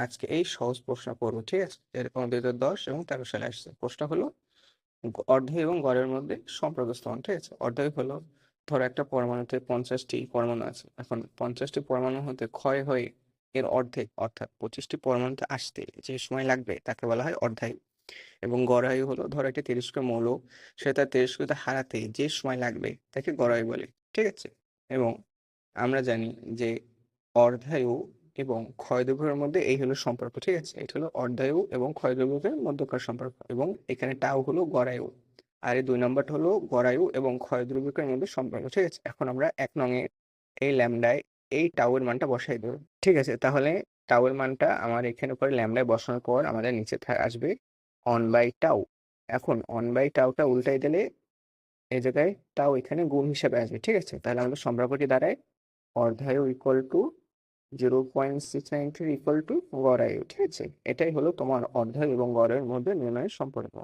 আজকে এই সহজ প্রশ্ন পড়বো, ঠিক আছে? এরকম 2010 এবং 13 সালে আসছে। প্রশ্ন হলো অর্ধায়ু এবং গড়ের মধ্যে সম্পর্ক স্থাপন, ঠিক আছে? অর্ধায়ু হলো, ধরো একটা পরমাণুতে 50টি পরমাণু আছে। এখন 50টি পরমাণু হতে ক্ষয় হয়ে এর অর্ধেক অর্থাৎ 25টি পরমাণুতে আসতে যে সময় লাগবে তাকে বলা হয় অর্ধায়ু। এবং গড়ায়ু হলো, ধরো একটা তেজস্ক্রিয় মৌল, সে তার তেজস্ক্রিয়তা হারাতে যে সময় লাগবে তাকে গড়ায়ু বলে, ঠিক আছে? এবং আমরা জানি যে অর্ধায়ু এবং ক্ষয় দ্রব্যের মধ্যে এই হলো সম্পর্ক, ঠিক আছে? এটা হলো অর্ধায়ু এবং ক্ষয় দ্রব্যের মধ্যকার সম্পর্ক, এবং এখানে টাও হলো গড়ায়ু। আর এই 2 নম্বরটা হলো গড়ায়ু এবং ক্ষয় দ্রব্যের মধ্যে সম্পর্ক, ঠিক আছে? এখন আমরা 1 নং এই ল্যামডায় এই টাও এর মানটা বসাই দেবো, ঠিক আছে? তাহলে টাও এর মানটা আমার এখানে উপরে ল্যামডায় বসানোর পর আমাদের নিচে আসবে অন বাই টাও। এখন অন বাই টাওটা উল্টাই দিলে এই জায়গায় টাও এখানে গুণ হিসেবে আসবে, ঠিক আছে? তাহলে আমাদের সম্পর্কটি দাঁড়ায় অর্ধায়ু ইকুয়াল টু 0.693 ইকুয়াল টু গড়ায়ু, ঠিক আছে? এটাই হলো তোমার অর্ধায়ু এবং গড়ের মধ্যে নির্ণয়ের সম্পর্ক।